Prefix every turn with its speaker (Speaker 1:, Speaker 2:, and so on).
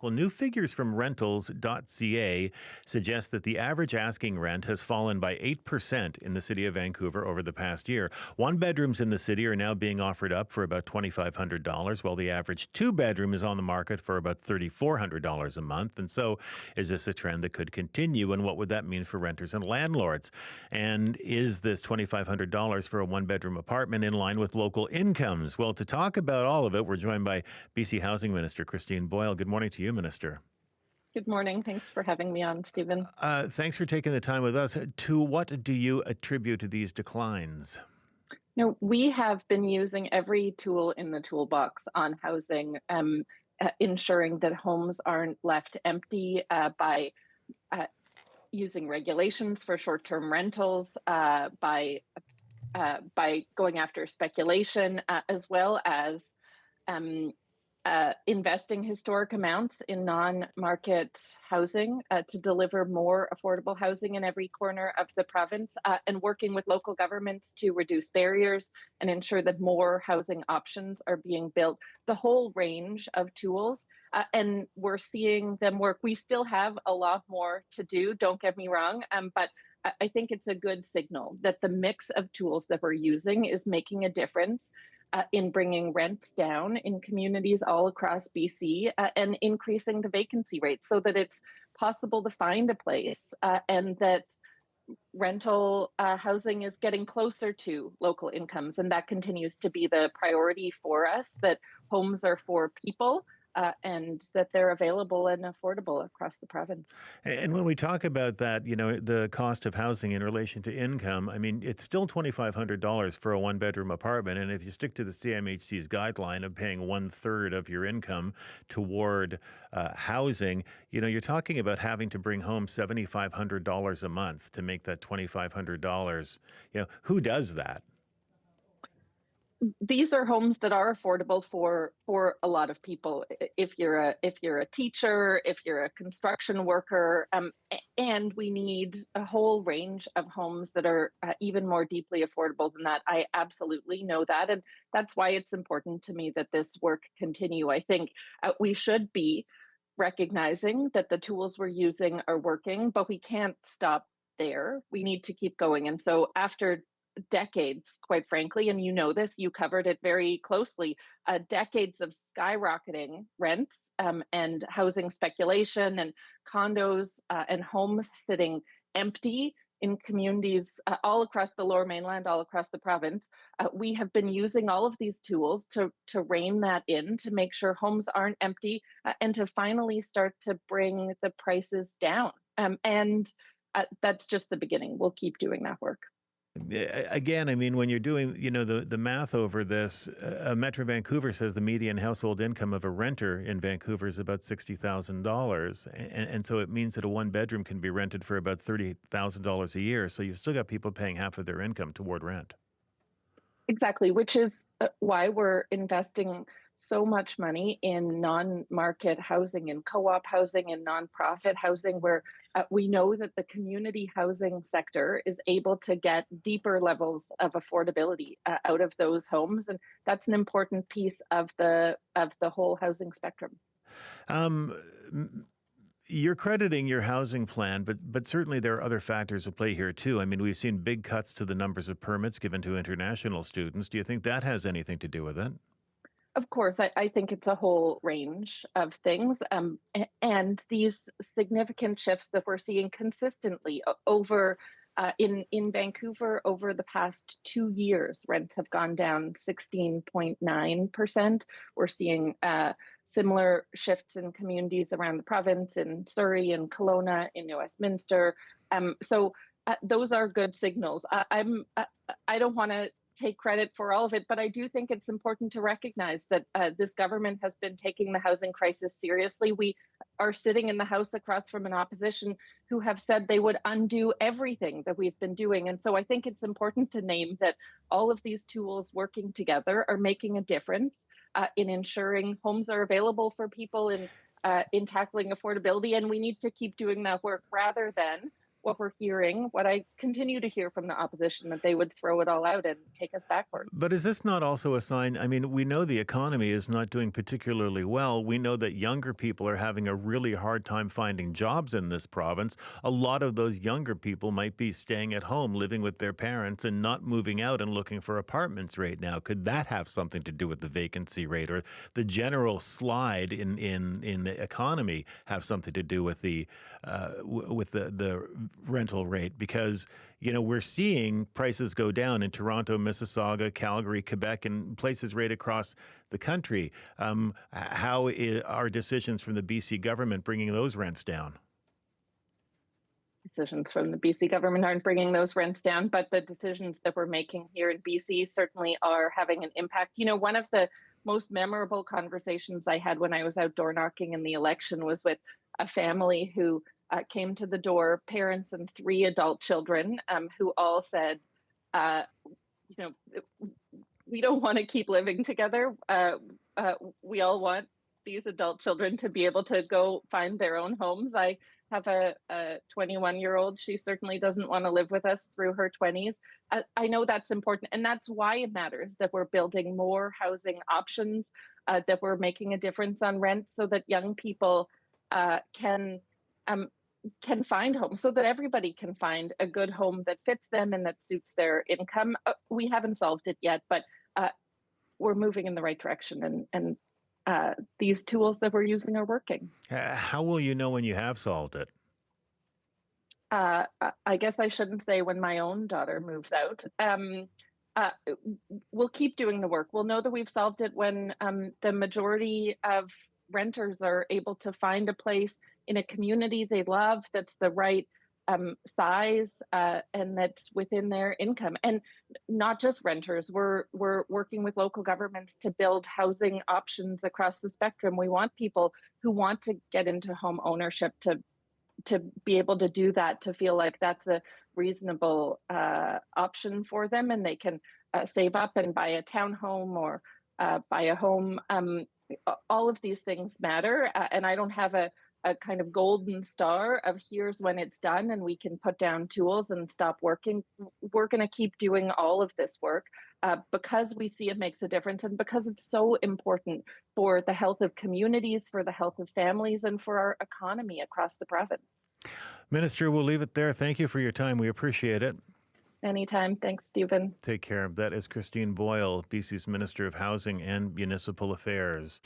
Speaker 1: Well, new figures from Rentals.ca suggest that the average asking rent has fallen by 8% in the city of Vancouver over the past year. One bedrooms in the city are now being offered up for about $2,500, while the average two bedroom is on the market for about $3,400 a month. And so, is this a trend that could continue? And what would that mean for renters and landlords? And is this $2,500 for a one bedroom apartment in line with local incomes? Well, to talk about all of it, we're joined by BC Housing Minister Christine Boyle. Good morning to you, Minister.
Speaker 2: Good morning. Thanks for having me on, Stephen.
Speaker 1: Thanks for taking the time with us. To what do you attribute these declines?
Speaker 2: We have been using every tool in the toolbox on housing, ensuring that homes aren't left empty by using regulations for short-term rentals, by going after speculation, as well as investing historic amounts in non-market housing to deliver more affordable housing in every corner of the province, and working with local governments to reduce barriers and ensure that more housing options are being built. The whole range of tools, and we're seeing them work. We still have a lot more to do, don't get me wrong, but I think it's a good signal that the mix of tools that we're using is making a difference in bringing rents down in communities all across BC, and increasing the vacancy rate so that it's possible to find a place, and that rental housing is getting closer to local incomes. And that continues to be the priority for us, that homes are for people, and that they're available and affordable across the province.
Speaker 1: And when we talk about that, the cost of housing in relation to income, I mean, it's still $2,500 for a one bedroom apartment. And if you stick to the CMHC's guideline of paying 1/3 of your income toward housing, you're talking about having to bring home $7,500 a month to make that $2,500. Who does that?
Speaker 2: These are homes that are affordable for a lot of people. If you're a teacher, if you're a construction worker, and we need a whole range of homes that are even more deeply affordable than that. I absolutely know that, and that's why it's important to me that this work continue. I think we should be recognizing that the tools we're using are working, but we can't stop there. We need to keep going. And so after decades, quite frankly, and this, you covered it very closely, decades of skyrocketing rents, and housing speculation, and condos and homes sitting empty in communities all across the Lower Mainland, all across the province. We have been using all of these tools to rein that in, to make sure homes aren't empty, and to finally start to bring the prices down. And that's just the beginning. We'll keep doing that work.
Speaker 1: Again, I mean, when you're doing, the math over this, Metro Vancouver says the median household income of a renter in Vancouver is about $60,000. And so it means that a one bedroom can be rented for about $30,000 a year. So you've still got people paying half of their income toward rent.
Speaker 2: Exactly, which is why we're investing so much money in non-market housing, in co-op housing, and nonprofit housing, where we know that the community housing sector is able to get deeper levels of affordability out of those homes, and that's an important piece of the whole housing spectrum.
Speaker 1: You're crediting your housing plan, but certainly there are other factors at play here too. I mean, we've seen big cuts to the numbers of permits given to international students. Do you think that has anything to do with it?
Speaker 2: Of course, I think it's a whole range of things, and these significant shifts that we're seeing consistently over in Vancouver over the past 2 years. Rents have gone down 16.9%. We're seeing similar shifts in communities around the province, in Surrey, in Kelowna, in New Westminster. So those are good signals. I don't want to take credit for all of it, but I do think it's important to recognize that this government has been taking the housing crisis seriously. We are sitting in the House across from an opposition who have said they would undo everything that we've been doing. And so I think it's important to name that all of these tools working together are making a difference in ensuring homes are available for people, in tackling affordability. And we need to keep doing that work rather than what we're hearing, what I continue to hear from the opposition, that they would throw it all out and take us backwards.
Speaker 1: But is this not also a sign? I mean, we know the economy is not doing particularly well. We know that younger people are having a really hard time finding jobs in this province. A lot of those younger people might be staying at home, living with their parents, and not moving out and looking for apartments right now. Could that have something to do with the vacancy rate, or the general slide in the economy have something to do with the rental rate? Because we're seeing prices go down in Toronto, Mississauga, Calgary, Quebec, and places right across the country. Are decisions from the BC government bringing those rents down?
Speaker 2: Decisions from the BC government aren't bringing those rents down, but the decisions that we're making here in BC certainly are having an impact. One of the most memorable conversations I had when I was out door knocking in the election was with a family who came to the door, parents and 3 adult children, who all said, uh, you know, we don't want to keep living together. We all want these adult children to be able to go find their own homes. I have a 21-year-old. She certainly doesn't want to live with us through her 20s. I know that's important. And that's why it matters that we're building more housing options, that we're making a difference on rent so that young people can find homes, so that everybody can find a good home that fits them and that suits their income. We haven't solved it yet, but we're moving in the right direction, and these tools that we're using are working.
Speaker 1: How will you know when you have solved it?
Speaker 2: I guess I shouldn't say when my own daughter moves out. Uh, we'll keep doing the work. We'll know that we've solved it when the majority of renters are able to find a place in a community they love, that's the right size, and that's within their income. And not just renters. We're working with local governments to build housing options across the spectrum. We want people who want to get into home ownership to be able to do that, to feel like that's a reasonable option for them, and they can save up and buy a townhome or buy a home. All of these things matter, and I don't have a kind of golden star of here's when it's done and we can put down tools and stop working. We're going to keep doing all of this work because we see it makes a difference, and because it's so important for the health of communities, for the health of families, and for our economy across the province.
Speaker 1: Minister, we'll leave it there. Thank you for your time. We appreciate it.
Speaker 2: Anytime. Thanks, Stephen.
Speaker 1: Take care. That is Christine Boyle, BC's Minister of Housing and Municipal Affairs.